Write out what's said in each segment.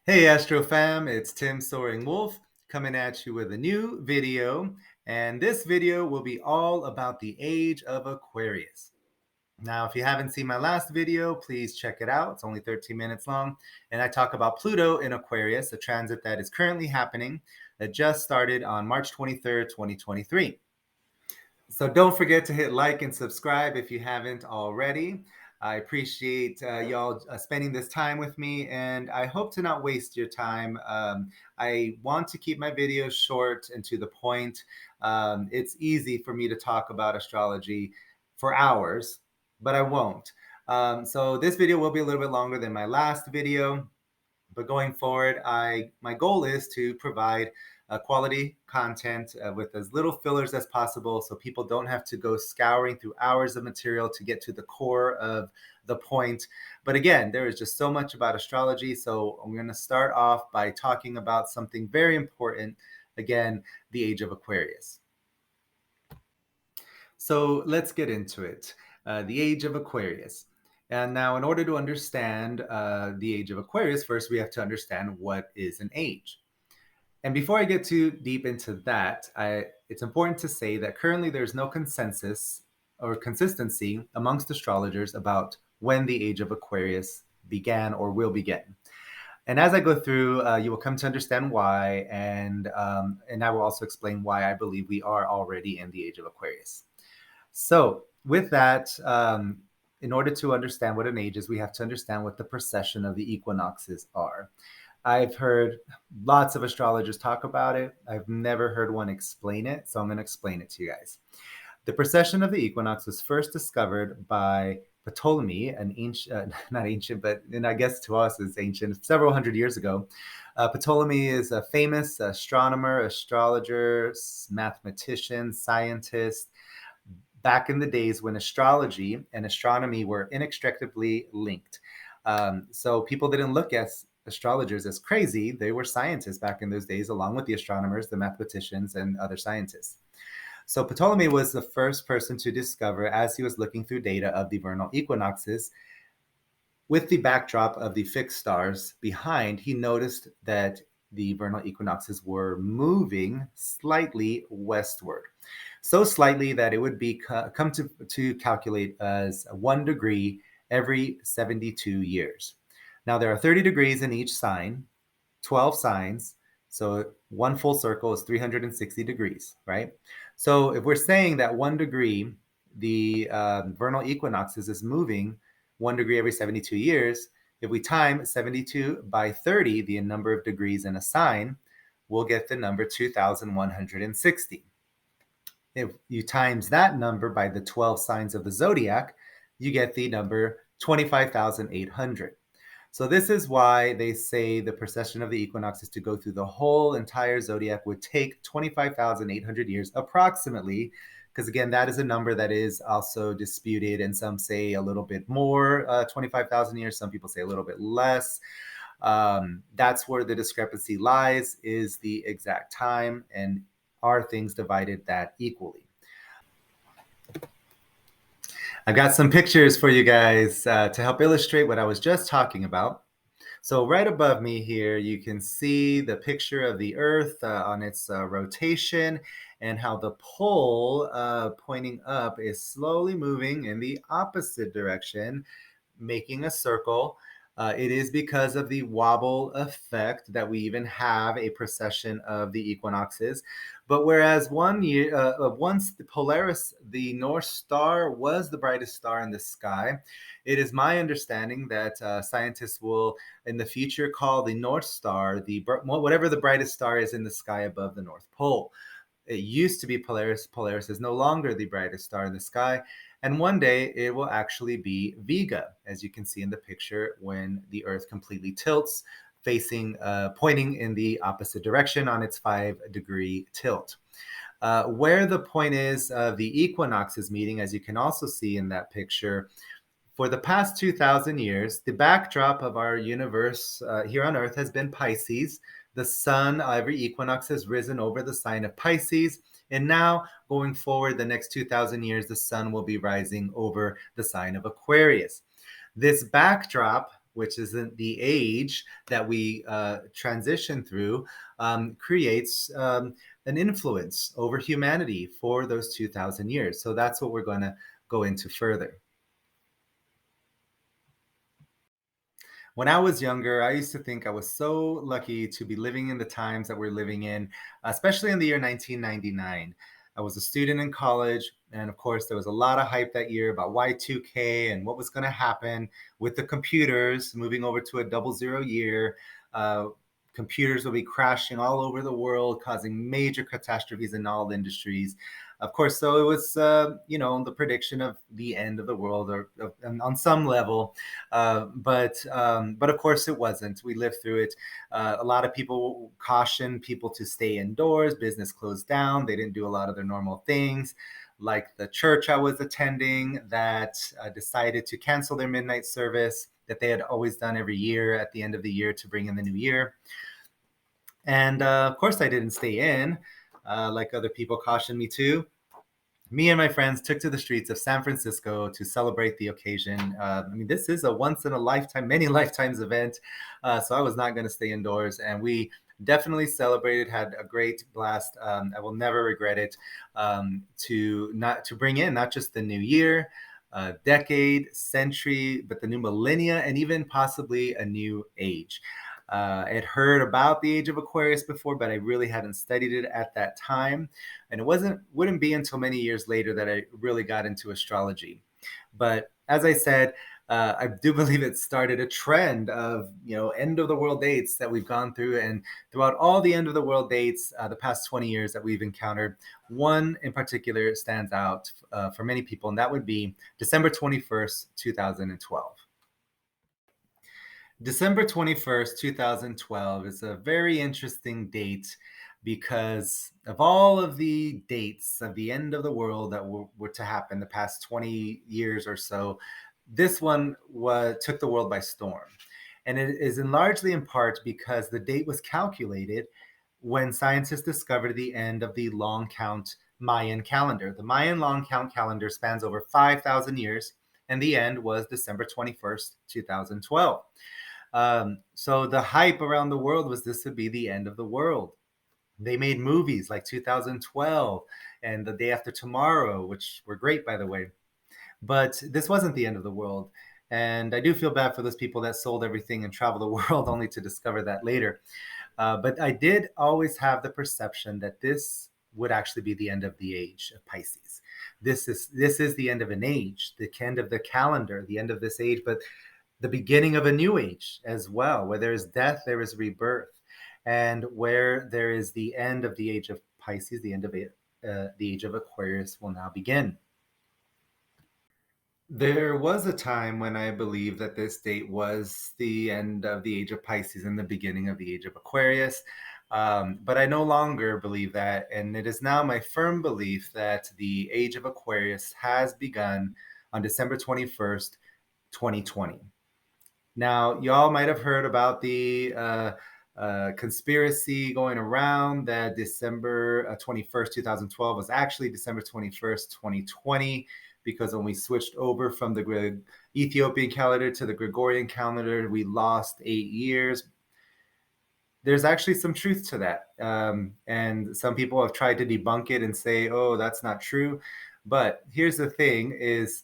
Hey Astro fam, it's Tim Soaring Wolf coming at you with a new video, and this video will be all about the Age of Aquarius. Now, if you haven't seen my last video, please check it out. It's only 13 minutes long, and I talk about Pluto in Aquarius, a transit that is currently happening that just started on March 23rd, 2023. So don't forget to hit like and subscribe if you haven't already. I appreciate y'all spending this time with me, and I hope to not waste your time. I want to keep my videos short and to the point. It's easy for me to talk about astrology for hours, but I won't. So this video will be a little bit longer than my last video. But going forward, my goal is to provide quality content with as little fillers as possible, so people don't have to go scouring through hours of material to get to the core of the point. But again, there is just so much about astrology, so I'm going to start off by talking about something very important. Again, the Age of Aquarius. So let's get into it. The Age of Aquarius. And now, in order to understand the Age of Aquarius, first we have to understand what is an age. And before I get too deep into that, it's important to say that currently there's no consensus or consistency amongst astrologers about when the Age of Aquarius began or will begin. And as I go through, you will come to understand why, and I will also explain why I believe we are already in the Age of Aquarius. So, with that, in order to understand what an age is, we have to understand what the precession of the equinoxes are. I've heard lots of astrologers talk about it. I've never heard one explain it, so I'm going to explain it to you guys. The precession of the equinox was first discovered by Ptolemy, an ancient, not ancient, but and I guess to us is ancient, several hundred years ago. Ptolemy is a famous astronomer, astrologer, mathematician, scientist, back in the days when astrology and astronomy were inextricably linked. So people didn't look at astrologers as crazy. They were scientists back in those days, along with the astronomers, the mathematicians, and other scientists. So Ptolemy was the first person to discover, as he was looking through data of the vernal equinoxes, with the backdrop of the fixed stars behind, he noticed that the vernal equinoxes were moving slightly westward. So slightly that it would be come to calculate as 1 degree every 72 years. Now, there are 30 degrees in each sign, 12 signs. So one full circle is 360 degrees, right? So if we're saying that 1 degree, the vernal equinoxes is moving 1 degree every 72 years, if we time 72 by 30, the number of degrees in a sign, we'll get the number 2,160. If you times that number by the 12 signs of the zodiac, you get the number 25,800. So this is why they say the precession of the equinoxes to go through the whole entire zodiac would take 25,800 years approximately, because again, that is a number that is also disputed, and some say a little bit more, 25,000 years. Some people say a little bit less. That's where the discrepancy lies, is the exact time, and are things divided that equally. I've got some pictures for you guys to help illustrate what I was just talking about. So right above me here, you can see the picture of the Earth on its rotation, and how the pole pointing up is slowly moving in the opposite direction, making a circle. It is because of the wobble effect that we even have a precession of the equinoxes. But whereas once the Polaris, the North Star, was the brightest star in the sky, it is my understanding that scientists will in the future call the North Star whatever the brightest star is in the sky above the North Pole. It used to be Polaris. Polaris is no longer the brightest star in the sky. And one day it will actually be Vega, as you can see in the picture, when the Earth completely tilts, pointing in the opposite direction on its 5-degree tilt. Where the point is of the equinoxes meeting, as you can also see in that picture, for the past 2,000 years, the backdrop of our universe here on Earth has been Pisces. The sun, every equinox, has risen over the sign of Pisces. And now, going forward, the next 2,000 years, the sun will be rising over the sign of Aquarius. This backdrop which isn't the age that we transition through, creates an influence over humanity for those 2,000 years. So that's what we're going to go into further. When I was younger, I used to think I was so lucky to be living in the times that we're living in, especially in the year 1999. I was a student in college, and of course, there was a lot of hype that year about Y2K and what was going to happen with the computers moving over to a 00 year. Uh, Computers will be crashing all over the world, causing major catastrophes in all industries. Of course, so it was, the prediction of the end of the world, or on some level, but of course it wasn't. We lived through it. A lot of people cautioned people to stay indoors. Business closed down. They didn't do a lot of their normal things, like the church I was attending that decided to cancel their midnight service that they had always done every year at the end of the year to bring in the new year. And of course, I didn't stay in, like other people cautioned me to. Me and my friends took to the streets of San Francisco to celebrate the occasion. I mean, this is a once in a lifetime, many lifetimes event. So I was not going to stay indoors. And we definitely celebrated, had a great blast. I will never regret it. To bring in not just the new year, decade, century, but the new millennia, and even possibly a new age. I had heard about the Age of Aquarius before, but I really hadn't studied it at that time, and it wouldn't be until many years later that I really got into astrology. But as I said, I do believe it started a trend of end of the world dates that we've gone through, and throughout all the end of the world dates, the past 20 years that we've encountered, one in particular stands out for many people, and that would be December 21st, 2012. December 21st, 2012 is a very interesting date because of all of the dates of the end of the world that were to happen the past 20 years or so. This one took the world by storm. And it is largely in part because the date was calculated when scientists discovered the end of the long count Mayan calendar. The Mayan long count calendar spans over 5,000 years, and the end was December 21st, 2012. So the hype around the world was this would be the end of the world. They made movies like 2012 and The Day After Tomorrow, which were great, by the way. But this wasn't the end of the world. And I do feel bad for those people that sold everything and traveled the world only to discover that later. But I did always have the perception that this would actually be the end of the age of Pisces. This is the end of an age, the end of the calendar, the end of this age, but the beginning of a new age as well. Where there is death, there is rebirth. And where there is the end of the age of Pisces, the end of the age of Aquarius will now begin. There was a time when I believed that this date was the end of the age of Pisces and the beginning of the age of Aquarius. But I no longer believe that. And it is now my firm belief that the age of Aquarius has begun on December 21st, 2020. Now, y'all might have heard about the conspiracy going around that December 21st, 2012 was actually December 21st, 2020, because when we switched over from the Ethiopian calendar to the Gregorian calendar, we lost 8 years. There's actually some truth to that. And some people have tried to debunk it and say, oh, that's not true. But here's the thing is,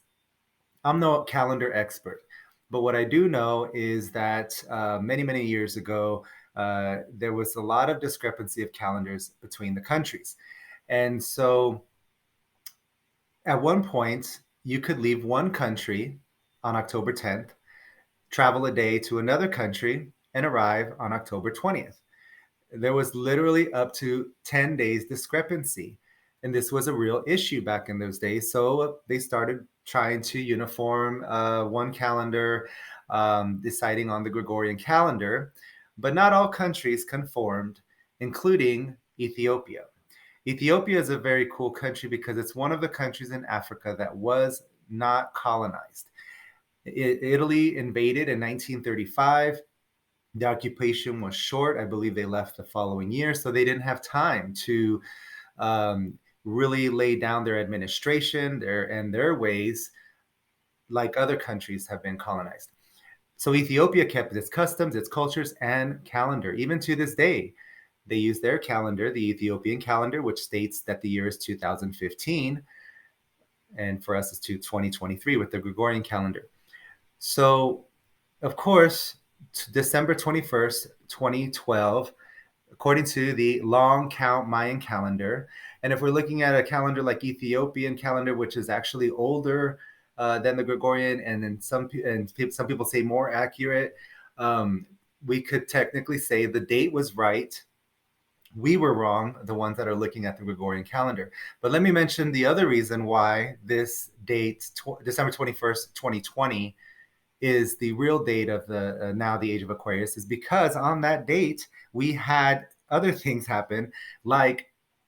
I'm no calendar expert. But what I do know is that many, many years ago, there was a lot of discrepancy of calendars between the countries. And so at one point, you could leave one country on October 10th, travel a day to another country, and arrive on October 20th. There was literally up to 10 days discrepancy. And this was a real issue back in those days. So they started trying to uniform one calendar, deciding on the Gregorian calendar. But not all countries conformed, including Ethiopia. Ethiopia is a very cool country because it's one of the countries in Africa that was not colonized. Italy invaded in 1935. The occupation was short. I believe they left the following year. So they didn't have time to really lay down their administration and their ways like other countries have been colonized. So Ethiopia kept its customs, its cultures, and calendar. Even to this day, they use their calendar, the Ethiopian calendar, which states that the year is 2015, and for us it's to 2023 with the Gregorian calendar. So, of course, December 21st, 2012, according to the long count Mayan calendar. And if we're looking at a calendar like Ethiopian calendar, which is actually older than the Gregorian, and then some people say more accurate, we could technically say the date was right. We were wrong, the ones that are looking at the Gregorian calendar. But let me mention the other reason why this date, December 21st, 2020, is the real date of the now the Age of Aquarius, is because on that date we had other things happen, like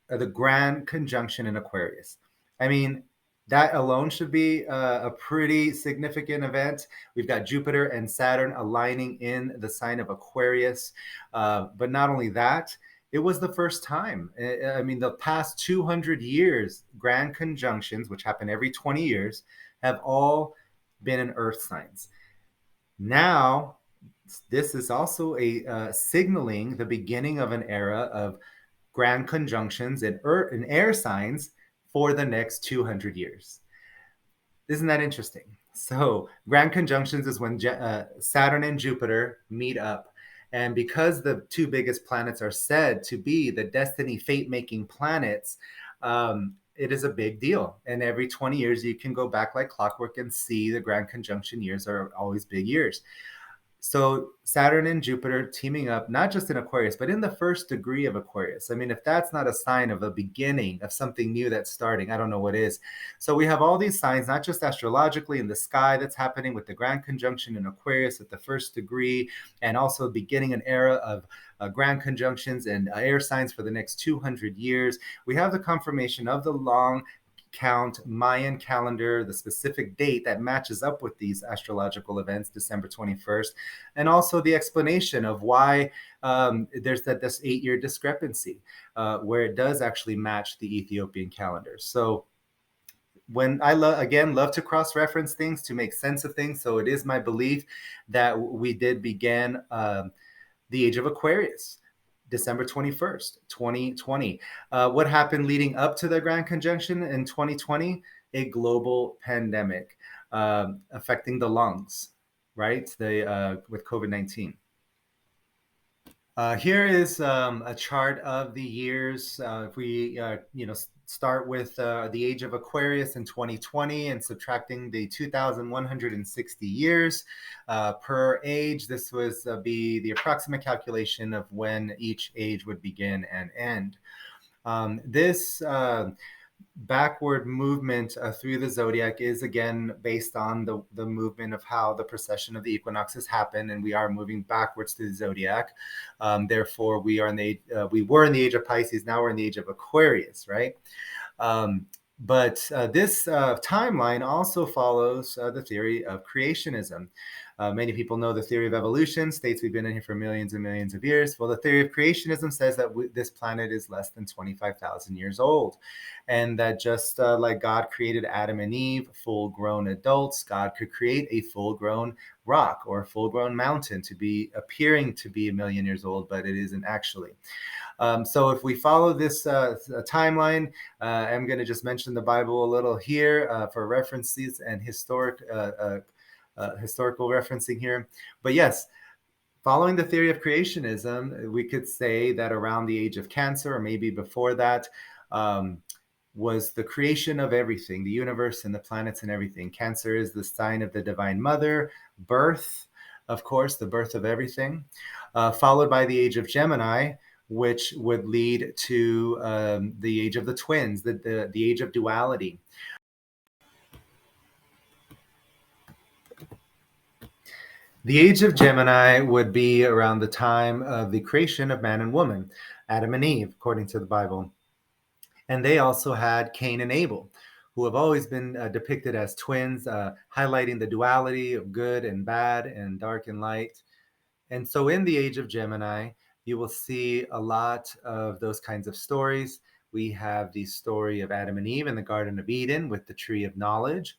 the grand conjunction in Aquarius. I mean, that alone should be a pretty significant event. We've got Jupiter and Saturn aligning in the sign of Aquarius, but not only that, it was the first time. I mean, the past 200 years, grand conjunctions, which happen every 20 years, have all been in Earth signs. Now, this is also a signaling the beginning of an era of grand conjunctions in air signs for the next 200 years. Isn't that interesting? So, grand conjunctions is when Saturn and Jupiter meet up. And because the two biggest planets are said to be the destiny fate making planets, it is a big deal. And every 20 years, you can go back like clockwork and see the grand conjunction years are always big years. So Saturn and Jupiter teaming up, not just in Aquarius, but in the first degree of Aquarius. I mean, if that's not a sign of a beginning of something new that's starting, I don't know what is. So we have all these signs, not just astrologically in the sky that's happening with the grand conjunction in Aquarius at the first degree, and also beginning an era of grand conjunctions and air signs for the next 200 years. We have the confirmation of the long count Mayan calendar, the specific date that matches up with these astrological events, December 21st, and also the explanation of why there's this 8-year discrepancy where it does actually match the Ethiopian calendar. So when I love to cross-reference things to make sense of things. So it is my belief that we did begin the Age of Aquarius, December 21st, 2020. What happened leading up to the Grand Conjunction in 2020? A global pandemic affecting the lungs, right? With COVID-19. Here is a chart of the years. If we, start with the Age of Aquarius in 2020 and subtracting the 2,160 years per age, this was be the approximate calculation of when each age would begin and end. This backward movement through the zodiac is again based on the movement of how the precession of the equinoxes happen, and we are moving backwards to the zodiac. Therefore, we were in the age of Pisces. Now we're in the age of Aquarius, right? But this timeline also follows the theory of creationism. Many people know the theory of evolution, states we've been in here for millions and millions of years. Well, the theory of creationism says that this planet is less than 25,000 years old. And that just like God created Adam and Eve, full-grown adults, God could create a full-grown rock or a full-grown mountain to be appearing to be 1,000,000 years old, but it isn't actually. So if we follow this timeline, I'm going to just mention the Bible a little here for references and historical referencing here. But yes, following the theory of creationism, we could say that around the age of Cancer, or maybe before that, was the creation of everything, the universe and the planets and everything. Cancer is the sign of the Divine Mother, birth, of course, the birth of everything, followed by the age of Gemini, which would lead to the age of the twins, the age of duality. The age of Gemini would be around the time of the creation of man and woman, Adam and Eve, according to the Bible. And they also had Cain and Abel, who have always been depicted as twins, highlighting the duality of good and bad and dark and light. And so in the age of Gemini, you will see a lot of those kinds of stories. We have the story of Adam and Eve in the Garden of Eden with the tree of knowledge,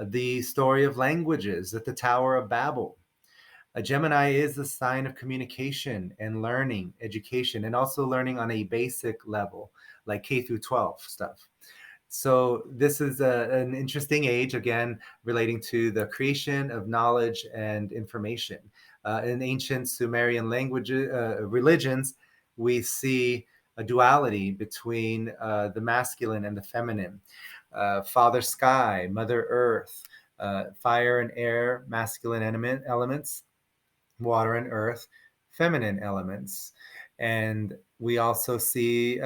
the story of languages at the Tower of Babel, A Gemini is a sign of communication and learning, education, and also learning on a basic level, like K through 12 stuff. So this is an interesting age, again, relating to the creation of knowledge and information. In ancient Sumerian religions, we see a duality between the masculine and the feminine. Father Sky, Mother Earth, fire and air, masculine elements, water and earth, feminine elements. And we also see,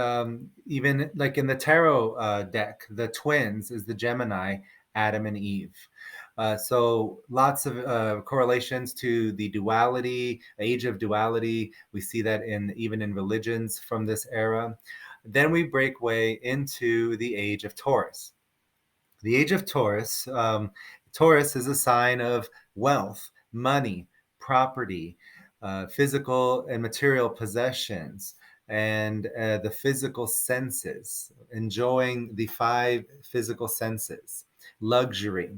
even like in the tarot deck, the twins is the Gemini, Adam and Eve. So lots of correlations to the duality, age of duality. We see that in even in religions from this era. Then we break way into the age of Taurus. The age of Taurus, Taurus is a sign of wealth, money, property, physical and material possessions, and the physical senses, enjoying the five physical senses, luxury.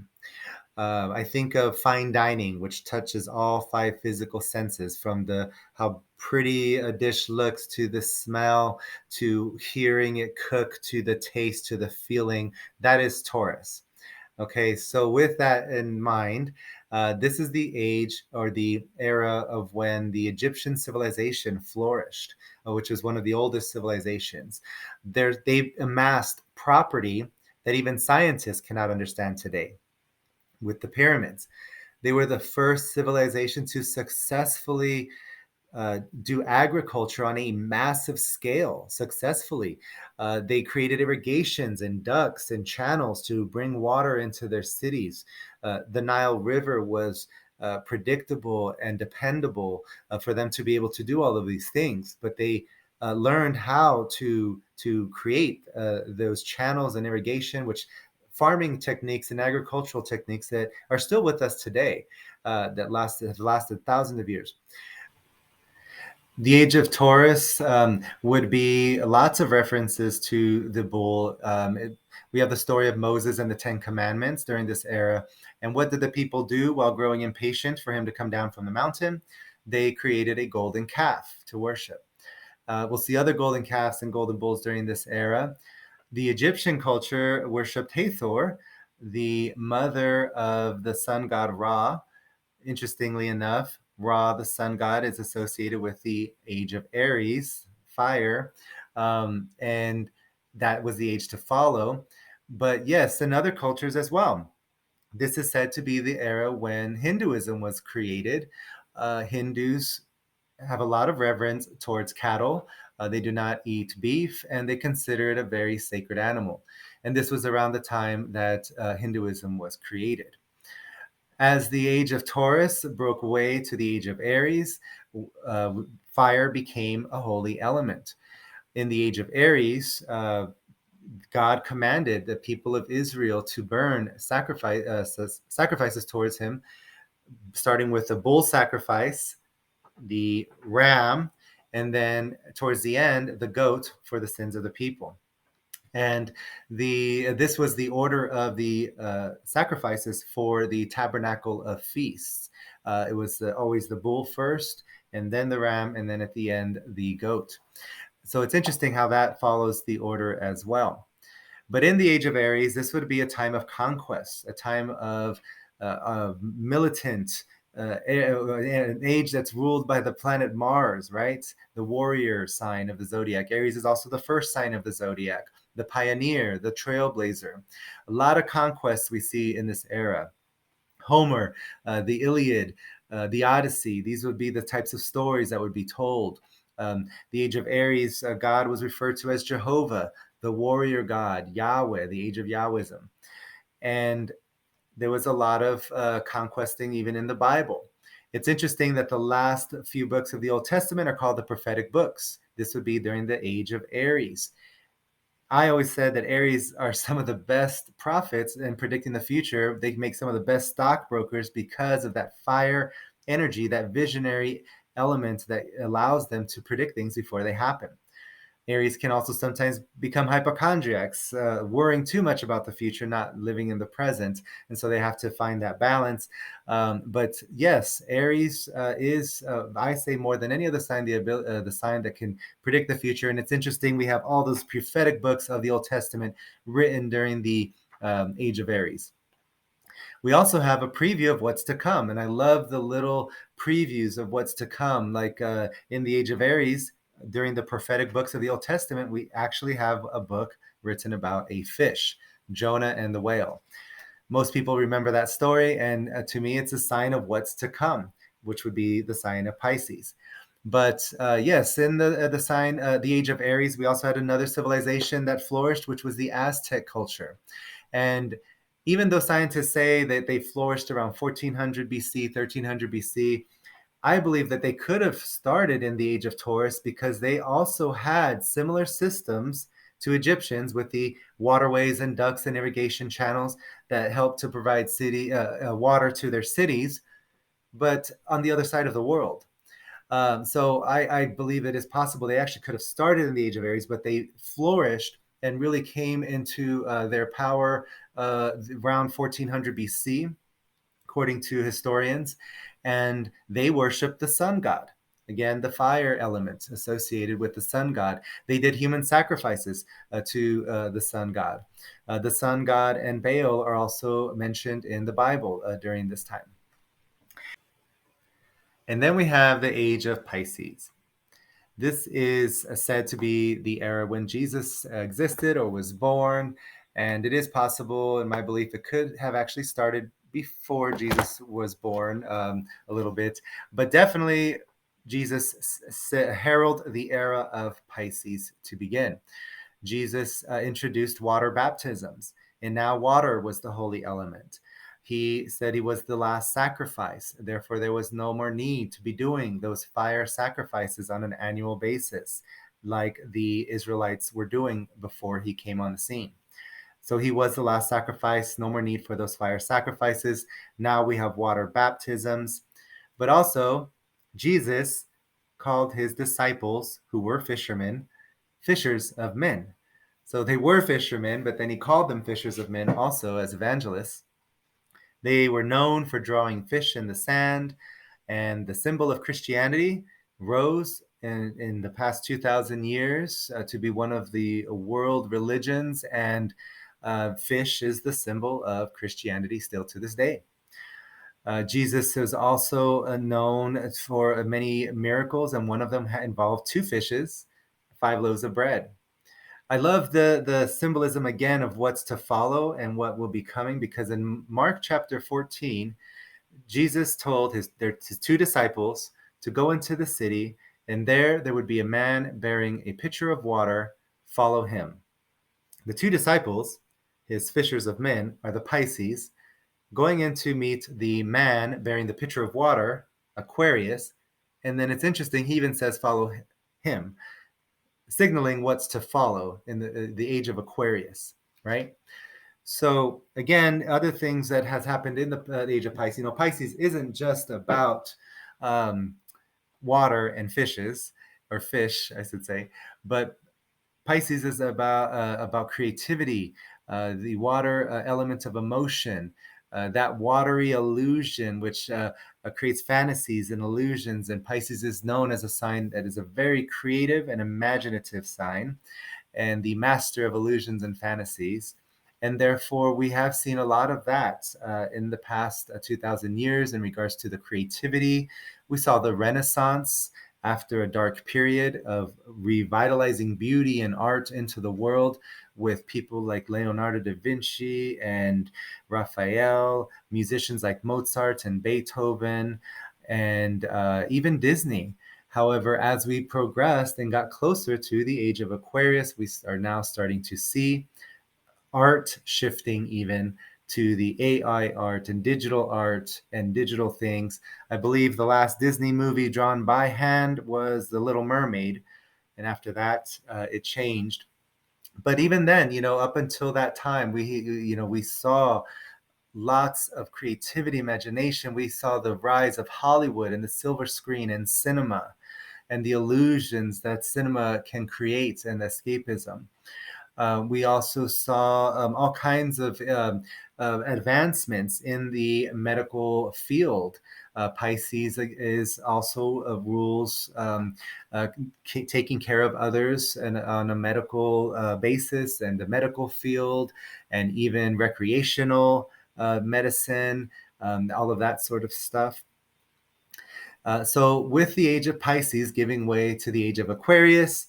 I think of fine dining, which touches all five physical senses, from the how pretty a dish looks to the smell, to hearing it cook, to the taste, to the feeling. That is Taurus. Okay, so with that in mind, this is the age or the era of when the Egyptian civilization flourished, which is one of the oldest civilizations. They've amassed property that even scientists cannot understand today with the pyramids. They were the first civilization to successfully do agriculture on a massive scale successfully. They created irrigations and ducts and channels to bring water into their cities. The Nile River was predictable and dependable for them to be able to do all of these things, but they learned how to create those channels and irrigation, which farming techniques and agricultural techniques that are still with us today, that have lasted thousands of years. The age of Taurus would be lots of references to the bull. We have the story of Moses and the Ten Commandments during this era. And what did the people do while growing impatient for him to come down from the mountain? They created a golden calf to worship. We'll see other golden calves and golden bulls during this era. The Egyptian culture worshipped Hathor, the mother of the sun god Ra. Interestingly enough, Ra, the sun god, is associated with the age of Aries, fire, and that was the age to follow. But yes, in other cultures as well. This is said to be the era when Hinduism was created. Hindus have a lot of reverence towards cattle. They do not eat beef, and they consider it a very sacred animal. And this was around the time that Hinduism was created. As the age of Taurus broke way to the age of Aries, fire became a holy element. In the age of Aries, God commanded the people of Israel to burn sacrifices towards him, starting with the bull sacrifice, the ram, and then towards the end, the goat for the sins of the people. And this was the order of the sacrifices for the tabernacle of feasts. It was always the bull first, and then the ram, and then at the end the goat. So it's interesting how that follows the order as well. But in the age of Aries, this would be a time of conquest, a time of militant, an age that's ruled by the planet Mars, right? The warrior sign of the zodiac. Aries is also the first sign of the zodiac, the pioneer, the trailblazer. A lot of conquests we see in this era. Homer, the Iliad, the Odyssey, these would be the types of stories that would be told. The age of Aries, God was referred to as Jehovah, the warrior god, Yahweh, the age of Yahwism. And there was a lot of conquesting even in the Bible. It's interesting that the last few books of the Old Testament are called the prophetic books. This would be during the age of Aries. I always said that Aries are some of the best prophets in predicting the future. They make some of the best stockbrokers because of that fire energy, that visionary element that allows them to predict things before they happen. Aries can also sometimes become hypochondriacs, worrying too much about the future, not living in the present. And so they have to find that balance. But yes, Aries is, I say, more than any other sign, the sign that can predict the future. And it's interesting, we have all those prophetic books of the Old Testament written during the Age of Aries. We also have a preview of what's to come. And I love the little previews of what's to come. Like in the Age of Aries, during the prophetic books of the Old Testament, we actually have a book written about a fish, Jonah and the whale. Most people remember that story. And to me, it's a sign of what's to come, which would be the sign of Pisces. But yes, in the sign, the Age of Aries, we also had another civilization that flourished, which was the Aztec culture. And even though scientists say that they flourished around 1400 BC, 1300 BC, I believe that they could have started in the Age of Taurus because they also had similar systems to Egyptians with the waterways and ducts and irrigation channels that helped to provide water to their cities, but on the other side of the world. So I believe it is possible they actually could have started in the Age of Aries, but they flourished and really came into their power around 1400 BC, according to historians, and they worshiped the sun god. Again, the fire element associated with the sun god. They did human sacrifices to the sun god. The sun god and Baal are also mentioned in the Bible during this time. And then we have the age of Pisces. This is said to be the era when Jesus existed or was born. And it is possible, in my belief, it could have actually started before Jesus was born a little bit. But definitely, Jesus heralded the era of Pisces to begin. Jesus introduced water baptisms, and now water was the holy element. He said he was the last sacrifice. Therefore, there was no more need to be doing those fire sacrifices on an annual basis like the Israelites were doing before he came on the scene. So he was the last sacrifice, no more need for those fire sacrifices. Now we have water baptisms. But also, Jesus called his disciples, who were fishermen, fishers of men. So they were fishermen, but then he called them fishers of men also as evangelists. They were known for drawing fish in the sand, and the symbol of Christianity rose in the past 2,000 years to be one of the world religions, and fish is the symbol of Christianity still to this day. Jesus is also known for many miracles, and one of them involved two fishes, 5 loaves of bread. I love the symbolism again of what's to follow and what will be coming, because in Mark chapter 14, Jesus told his two disciples to go into the city, and there would be a man bearing a pitcher of water. Follow him. The two disciples, his fishers of men, are the Pisces, going in to meet the man bearing the pitcher of water, Aquarius. And then it's interesting, he even says, follow him, signaling what's to follow in the age of Aquarius, right? So again, other things that has happened in the age of Pisces. Pisces isn't just about water and fishes, or fish, I should say, but Pisces is about creativity, the water element of emotion, that watery illusion, which creates fantasies and illusions. And Pisces is known as a sign that is a very creative and imaginative sign, and the master of illusions and fantasies. And therefore, we have seen a lot of that in the past 2,000 years in regards to the creativity. We saw the Renaissance after a dark period of revitalizing beauty and art into the world, with people like Leonardo da Vinci and Raphael, musicians like Mozart and Beethoven, and even Disney. However, as we progressed and got closer to the age of Aquarius, we are now starting to see art shifting even to the AI art and digital things. I believe the last Disney movie drawn by hand was The Little Mermaid, and after that, it changed. But even then, up until that time, we saw lots of creativity, imagination. We saw the rise of Hollywood and the silver screen and cinema. and the illusions that cinema can create and escapism. We also saw all kinds of advancements in the medical field. Pisces is also rules taking care of others and on a medical basis, and the medical field, and even recreational medicine, all of that sort of stuff. So, with the age of Pisces giving way to the age of Aquarius,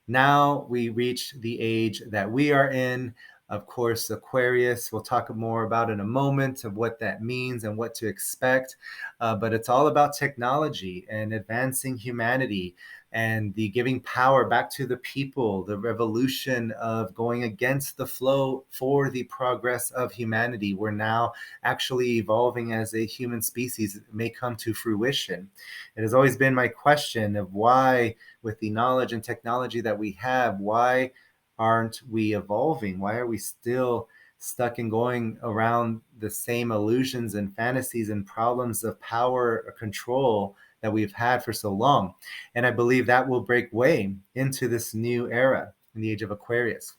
now we reach the age that we are in. Of course, Aquarius, we'll talk more about in a moment of what that means and what to expect. But it's all about technology and advancing humanity and the giving power back to the people, the revolution of going against the flow for the progress of humanity. We're now actually evolving as a human species, may come to fruition. It has always been my question of why, with the knowledge and technology that we have, why aren't we evolving? Why are we still stuck in going around the same illusions and fantasies and problems of power or control that we've had for so long? And I believe that will break way into this new era in the age of Aquarius.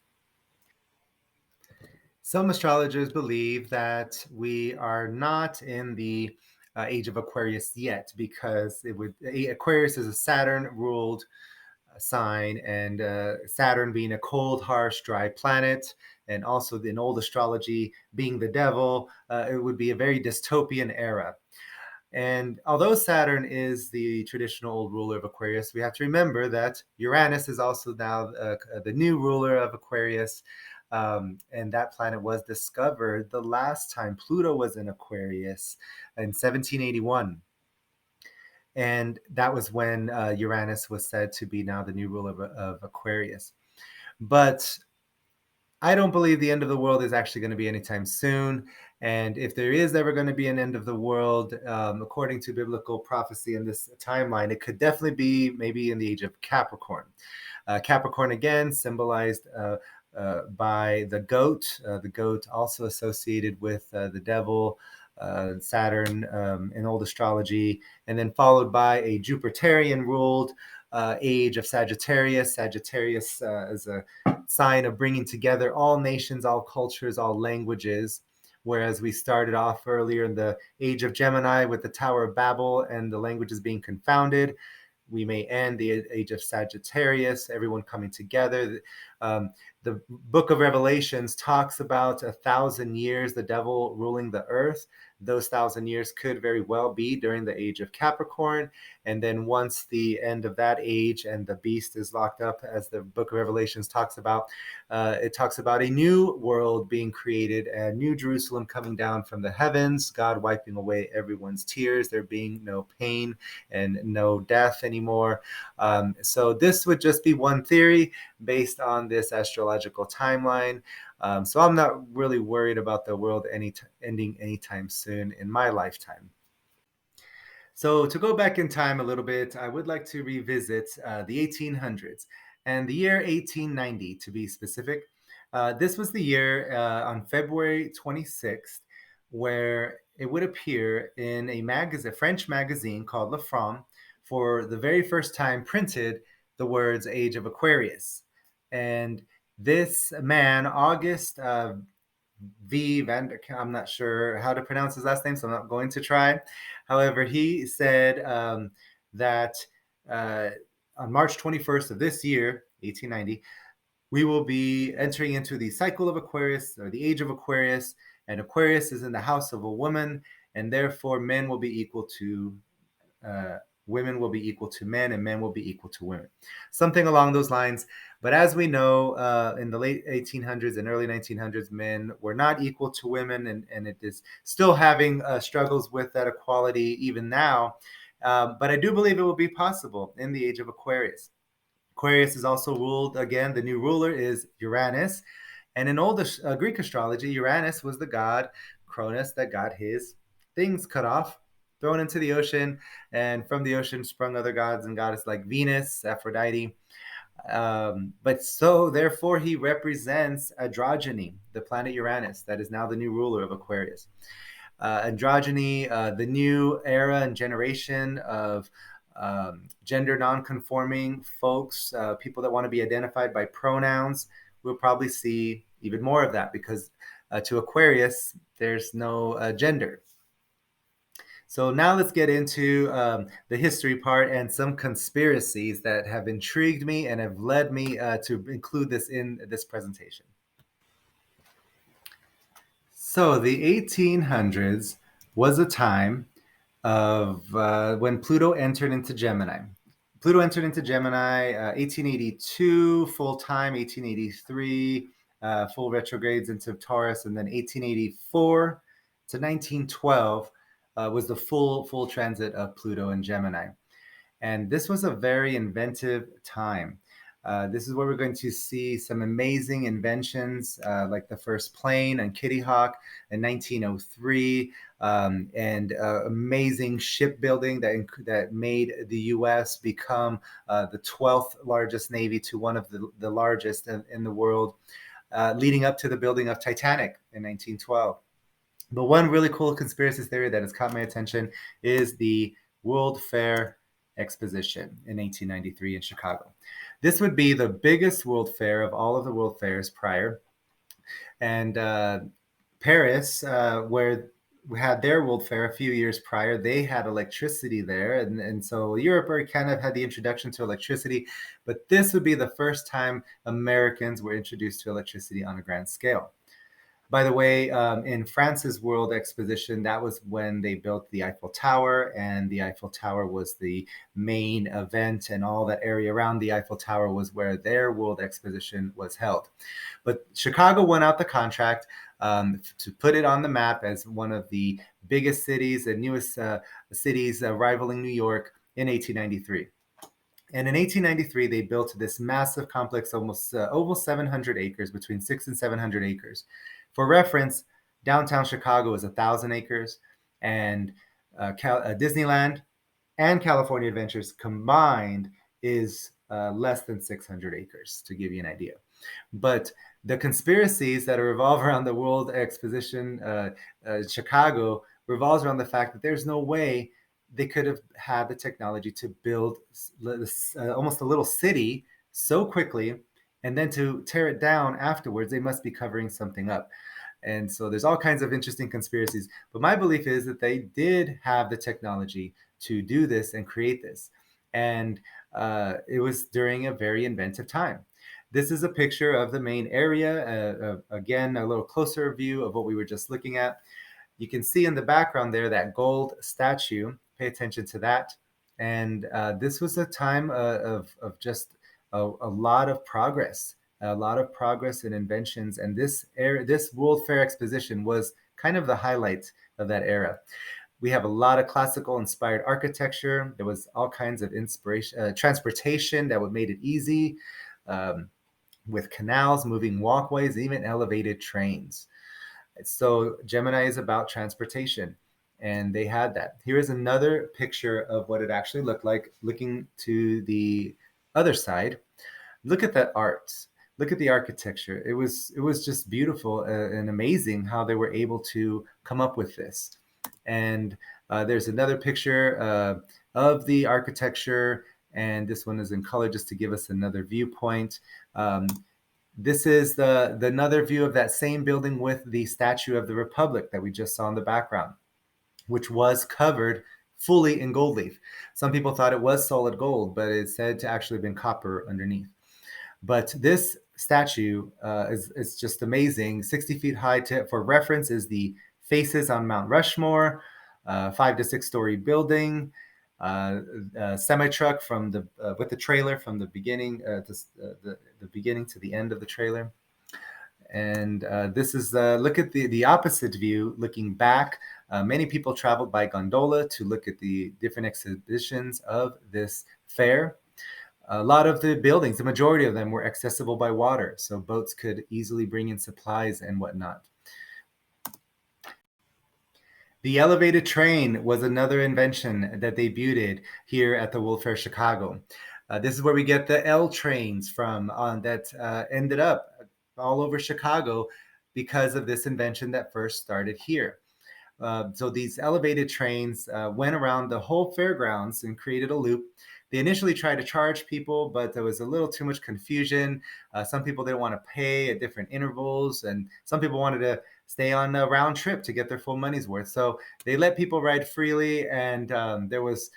Some astrologers believe that we are not in the age of Aquarius yet, because Aquarius is a Saturn ruled sign, and Saturn being a cold, harsh, dry planet, and also in old astrology being the devil, it would be a very dystopian era. And although Saturn is the traditional old ruler of Aquarius, we have to remember that Uranus is also now the new ruler of Aquarius. And that planet was discovered the last time Pluto was in Aquarius in 1781. And that was when Uranus was said to be now the new ruler of Aquarius. But I don't believe the end of the world is actually going to be anytime soon. And if there is ever going to be an end of the world, according to biblical prophecy in this timeline, it could definitely be maybe in the age of Capricorn. Capricorn, again, symbolized by the goat also associated with the devil, Saturn in old astrology, and then followed by a Jupiterian ruled age of Sagittarius. Sagittarius is a sign of bringing together all nations, all cultures, all languages. Whereas we started off earlier in the age of Gemini with the Tower of Babel and the languages being confounded, we may end the age of Sagittarius, everyone coming together. The book of Revelations talks about 1,000 years, the devil ruling the earth. Those 1,000 years could very well be during the age of Capricorn. And then once the end of that age and the beast is locked up, as the book of Revelations talks about, it talks about a new world being created, a new Jerusalem coming down from the heavens, God wiping away everyone's tears, there being no pain and no death anymore. So this would just be one theory based on this astrological timeline. So I'm not really worried about the world ending anytime soon in my lifetime. So to go back in time a little bit, I would like to revisit the 1800s and the year 1890 to be specific. This was the year on February 26th where it would appear in a French magazine called Le Femme, for the very first time printed the words Age of Aquarius. And this man, August V. Van der Kamp, I'm not sure how to pronounce his last name, so I'm not going to try. However, he said that on March 21st of this year, 1890, we will be entering into the cycle of Aquarius, or the age of Aquarius, and Aquarius is in the house of a woman, and therefore men will be equal to women will be equal to men, and men will be equal to women. Something along those lines. But as we know, in the late 1800s and early 1900s, men were not equal to women, and it is still having struggles with that equality even now. But I do believe it will be possible in the age of Aquarius. Aquarius is also ruled, again, the new ruler is Uranus. And in old Greek astrology, Uranus was the god Cronus that got his things cut off, thrown into the ocean, and from the ocean sprung other gods and goddesses like Venus, Aphrodite. But so therefore he represents androgyny, the planet Uranus that is now the new ruler of Aquarius. Androgyny, the new era and generation of gender non-conforming folks, people that want to be identified by pronouns. We'll probably see even more of that because to Aquarius, there's no gender. So now let's get into the history part and some conspiracies that have intrigued me and have led me to include this in this presentation. So the 1800s was a time of when Pluto entered into Gemini. Pluto entered into Gemini 1882 full time, 1883 full retrogrades into Taurus, and then 1884 to 1912 was the full transit of Pluto in Gemini. And this was a very inventive time. This is where we're going to see some amazing inventions, like the first plane and Kitty Hawk in 1903, and amazing shipbuilding that made the U.S. become the 12th largest navy to one of the largest in the world, leading up to the building of Titanic in 1912. But one really cool conspiracy theory that has caught my attention is the World Fair Exposition in 1893 in Chicago. This would be the biggest world fair of all of the world fairs prior. And Paris, where we had their world fair a few years prior, they had electricity there. And so Europe kind of had the introduction to electricity. But this would be the first time Americans were introduced to electricity on a grand scale. By the way, in France's World Exposition, that was when they built the Eiffel Tower, and the Eiffel Tower was the main event, and all that area around the Eiffel Tower was where their World Exposition was held. But Chicago won out the contract to put it on the map as one of the biggest cities and newest cities rivaling New York in 1893. And in 1893, they built this massive complex, almost 700 acres, between 600 and 700 acres. For reference, downtown Chicago is 1,000 acres, and Disneyland and California Adventures combined is less than 600 acres, to give you an idea. But the conspiracies that revolve around the World Exposition, Chicago, revolves around the fact that there's no way they could have had the technology to build almost a little city so quickly, and then to tear it down afterwards. They must be covering something up. And so there's all kinds of interesting conspiracies. But my belief is that they did have the technology to do this and create this. And it was during a very inventive time. This is a picture of the main area. Again, a little closer view of what we were just looking at. You can see in the background there that gold statue. Pay attention to that. And this was a time of just a lot of progress, and inventions. And this World Fair Exposition was kind of the highlight of that era. We have a lot of classical inspired architecture. There was all kinds of inspiration, transportation that would made it easy, with canals, moving walkways, even elevated trains. So Gemini is about transportation, and they had that. Here is another picture of what it actually looked like, looking to the other side. Look at that art. Look at the architecture. It was just beautiful and amazing how they were able to come up with this. And there's another picture of the architecture, and this one is in color just to give us another viewpoint. This is another view of that same building with the Statue of the Republic that we just saw in the background, which was covered fully in gold leaf. Some people thought it was solid gold, but it's said to actually have been copper underneath. But this statue is just amazing. 60 feet high. For reference, is the faces on Mount Rushmore, 5 to 6 story building, semi truck from with the trailer from the beginning the beginning to the end of the trailer. And this is look at the opposite view, looking back. Many people traveled by gondola to look at the different exhibitions of this fair. A lot of the buildings, the majority of them, were accessible by water, so boats could easily bring in supplies and whatnot. The elevated train was another invention that debuted here at the World Fair Chicago. This is where we get the L trains from that ended up all over Chicago because of this invention that first started here. So these elevated trains went around the whole fairgrounds and created a loop. They initially tried to charge people, but there was a little too much confusion. Some people didn't want to pay at different intervals, and some people wanted to stay on a round trip to get their full money's worth. So they let people ride freely, and there was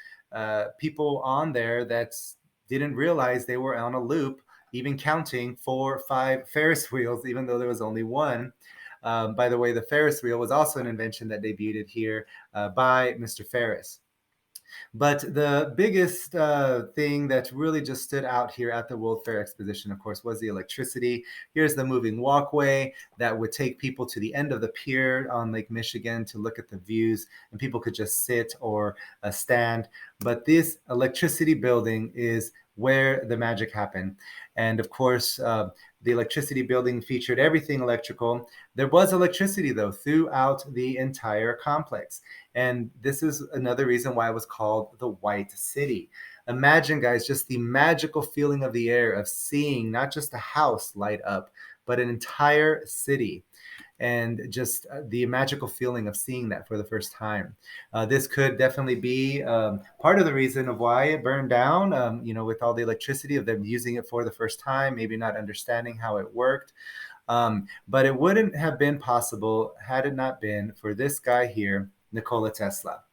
people on there that didn't realize they were on a loop, even counting 4 or 5 Ferris wheels, even though there was only one. By the way, the Ferris wheel was also an invention that debuted here by Mr. Ferris. But the biggest thing that really just stood out here at the World Fair Exposition, of course, was the electricity. Here's the moving walkway that would take people to the end of the pier on Lake Michigan to look at the views, and people could just sit or stand. But this electricity building is where the magic happened. And of course, the electricity building featured everything electrical. There was electricity, though, throughout the entire complex. And this is another reason why it was called the White City. Imagine, guys, just the magical feeling of the air of seeing not just a house light up, but an entire city. And just the magical feeling of seeing that for the first time. This could definitely be part of the reason of why it burned down, with all the electricity of them using it for the first time, maybe not understanding how it worked. But it wouldn't have been possible had it not been for this guy here, Nikola Tesla.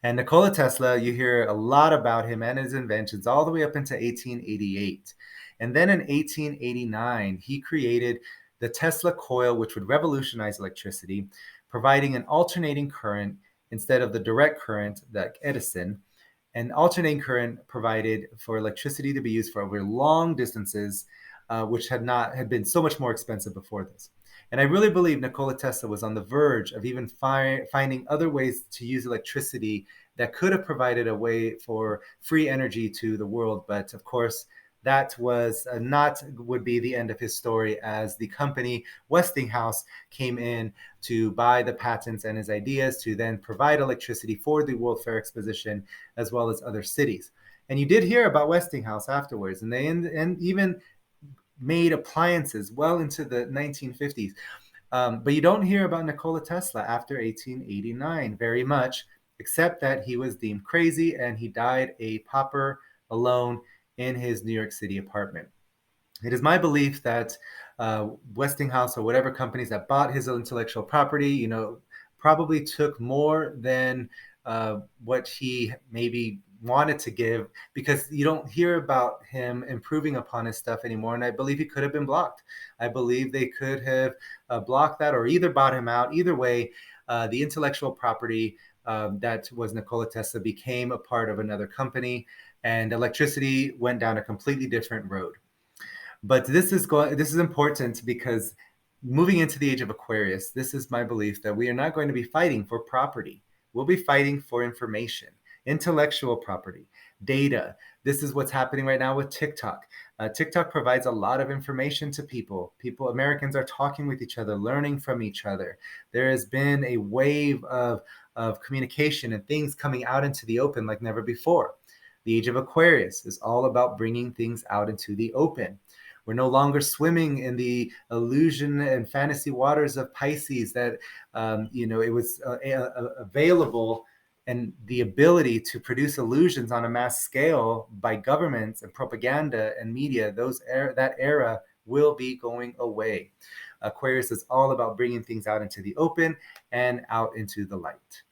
And Nikola Tesla, you hear a lot about him and his inventions all the way up into 1888. And then in 1889, he created the Tesla coil, which would revolutionize electricity, providing an alternating current instead of the direct current like Edison. And alternating current provided for electricity to be used for over long distances, which had been so much more expensive before this. And I really believe Nikola Tesla was on the verge of even finding other ways to use electricity that could have provided a way for free energy to the world. But of course, that was not would be the end of his story, as the company Westinghouse came in to buy the patents and his ideas to then provide electricity for the World Fair Exposition as well as other cities. And you did hear about Westinghouse afterwards, and they and even made appliances well into the 1950s. But you don't hear about Nikola Tesla after 1889 very much, except that he was deemed crazy and he died a pauper alone in his New York City apartment. It is my belief that Westinghouse or whatever companies that bought his intellectual property, probably took more than what he maybe wanted to give, because you don't hear about him improving upon his stuff anymore. And I believe he could have been blocked. I believe they could have blocked that or either bought him out. Either way, the intellectual property that was Nikola Tesla became a part of another company, and electricity went down a completely different road. But this is important because moving into the age of Aquarius, this is my belief that we are not going to be fighting for property. We'll be fighting for information, intellectual property, data. This is what's happening right now with TikTok. TikTok provides a lot of information to people. Americans are talking with each other, learning from each other. There has been a wave of communication and things coming out into the open like never before. The Age of Aquarius is all about bringing things out into the open. We're no longer swimming in the illusion and fantasy waters of Pisces that, it was available, and the ability to produce illusions on a mass scale by governments and propaganda and media. That era will be going away. Aquarius is all about bringing things out into the open and out into the light.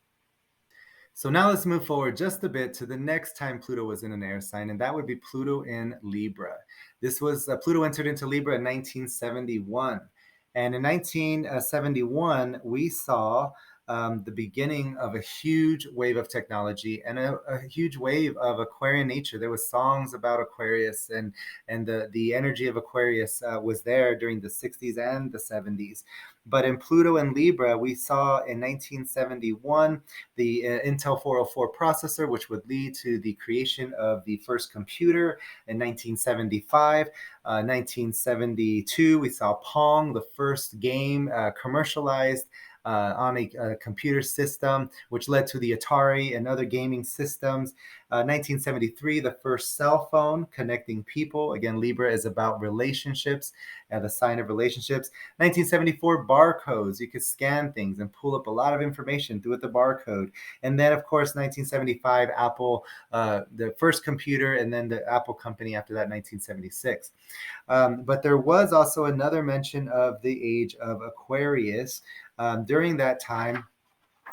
So now let's move forward just a bit to the next time Pluto was in an air sign, and that would be Pluto in Libra. This was Pluto entered into Libra in 1971. And in 1971, we saw the beginning of a huge wave of technology and a huge wave of Aquarian nature. There was songs about Aquarius, and the energy of Aquarius was there during the 60s and the 70s. But in Pluto and Libra, we saw in 1971 the Intel 404 processor, which would lead to the creation of the first computer in 1975. 1972, we saw Pong, the first game commercialized on a computer system, which led to the Atari and other gaming systems. 1973, the first cell phone connecting people. Again, Libra is about relationships and the sign of relationships. 1974, barcodes. You could scan things and pull up a lot of information through the barcode. And then, of course, 1975, Apple, the first computer, and then the Apple company after that, 1976. But there was also another mention of the age of Aquarius during that time.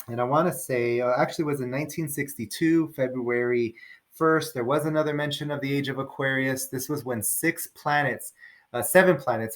And I want to say, actually, it was in 1962, February 1st. There was another mention of the age of Aquarius. This was when seven planets,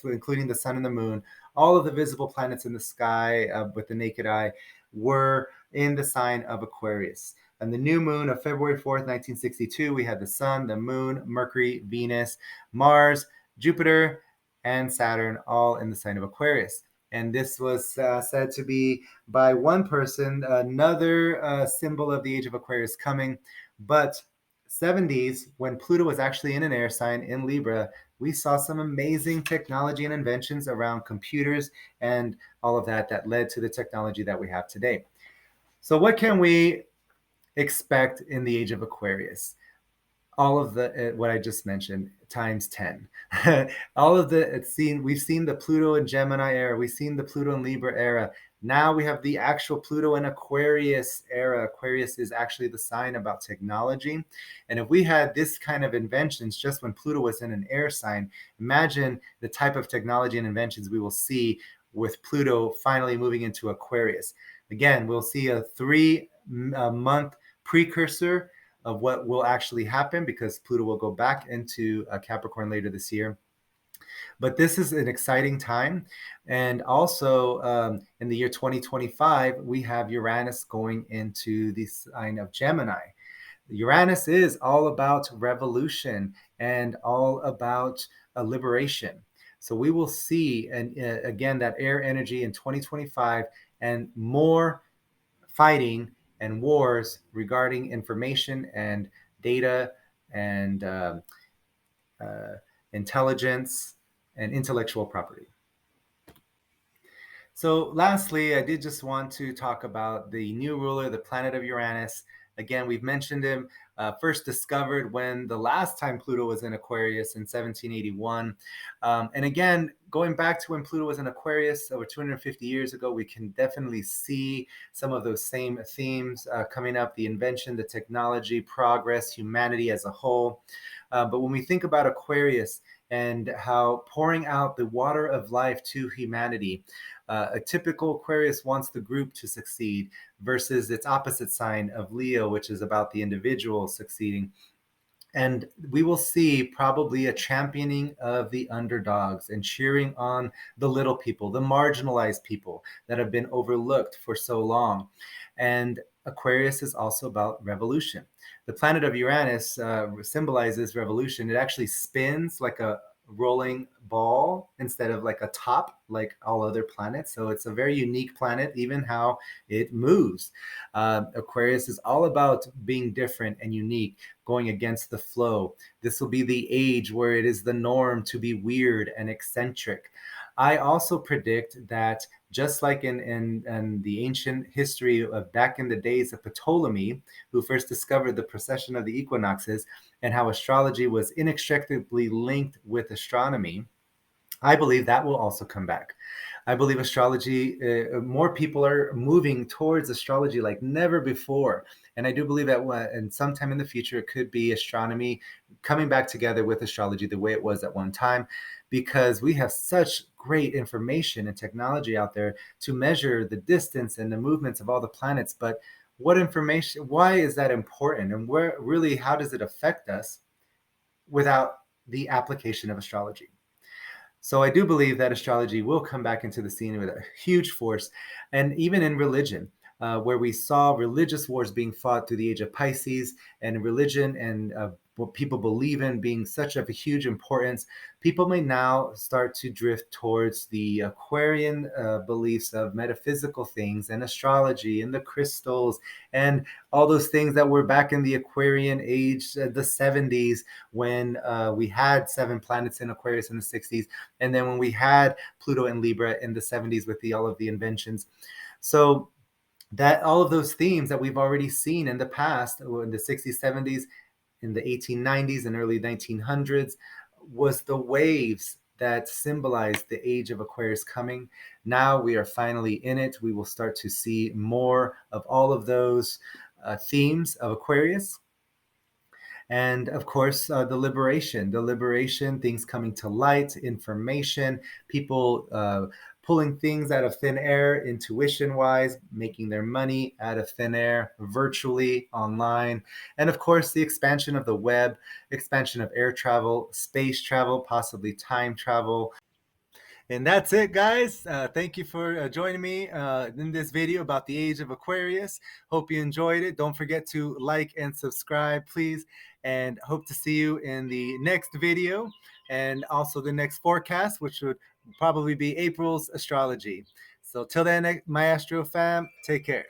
including the sun and the moon, all of the visible planets in the sky with the naked eye, were in the sign of Aquarius. On the new moon of February 4th, 1962, we had the sun, the moon, Mercury, Venus, Mars, Jupiter, and Saturn, all in the sign of Aquarius. And this was said to be, by one person, another symbol of the age of Aquarius coming. But 70s, when Pluto was actually in an air sign in Libra, we saw some amazing technology and inventions around computers and all of that led to the technology that we have today. So what can we expect in the age of Aquarius? All of the what I just mentioned times 10. All of the we've seen the Pluto and Gemini era, we've seen the Pluto and Libra era. Now we have the actual Pluto and Aquarius era. Aquarius is actually the sign about technology. And if we had this kind of inventions just when Pluto was in an air sign, imagine the type of technology and inventions we will see with Pluto finally moving into Aquarius. Again, we'll see a 3-month precursor of what will actually happen, because Pluto will go back into Capricorn later this year. But this is an exciting time. And also in the year 2025, we have Uranus going into the sign of Gemini. Uranus is all about revolution and all about liberation. So we will see, and again, that air energy in 2025 and more fighting and wars regarding information and data and intelligence and intellectual property. So lastly, I did just want to talk about the new ruler, the planet of Uranus. Again, we've mentioned him, first discovered when the last time Pluto was in Aquarius in 1781. And again, going back to when Pluto was in Aquarius over 250 years ago, we can definitely see some of those same themes coming up: the invention, the technology, progress, humanity as a whole. But when we think about Aquarius and how pouring out the water of life to humanity, a typical Aquarius wants the group to succeed versus its opposite sign of Leo, which is about the individual succeeding. And we will see probably a championing of the underdogs and cheering on the little people, the marginalized people that have been overlooked for so long. And Aquarius is also about revolution. The planet of Uranus symbolizes revolution. It actually spins like a rolling ball instead of like a top like all other planets. So it's a very unique planet, even how it moves. Aquarius is all about being different and unique, going against the flow. This will be the age where it is the norm to be weird and eccentric. I also predict that just like in the ancient history of back in the days of Ptolemy, who first discovered the precession of the equinoxes and how astrology was inextricably linked with astronomy, I believe that will also come back. I believe astrology, more people are moving towards astrology like never before. And I do believe that in sometime in the future, it could be astronomy coming back together with astrology the way it was at one time, because we have such great information and technology out there to measure the distance and the movements of all the planets. But what information, why is that important? And where really, how does it affect us without the application of astrology? So I do believe that astrology will come back into the scene with a huge force. And even in religion, where we saw religious wars being fought through the age of Pisces, and religion and what people believe in being such of a huge importance, people may now start to drift towards the Aquarian beliefs of metaphysical things and astrology and the crystals and all those things that were back in the Aquarian age, the 70s, when we had 7 planets in Aquarius in the 60s, and then when we had Pluto and Libra in the 70s with all of the inventions. So that all of those themes that we've already seen in the past, in the 60s, 70s, in the 1890s and early 1900s, was the waves that symbolized the age of Aquarius coming. Now we are finally in it. We will start to see more of all of those themes of Aquarius. And of course, the liberation, things coming to light, information, people pulling things out of thin air, intuition wise, making their money out of thin air, virtually, online. And of course, the expansion of the web, expansion of air travel, space travel, possibly time travel. And that's it, guys. Thank you for joining me in this video about the age of Aquarius. Hope you enjoyed it. Don't forget to like and subscribe, please. And hope to see you in the next video and also the next forecast, which would probably be April's astrology. So till then, my Astro fam, take care.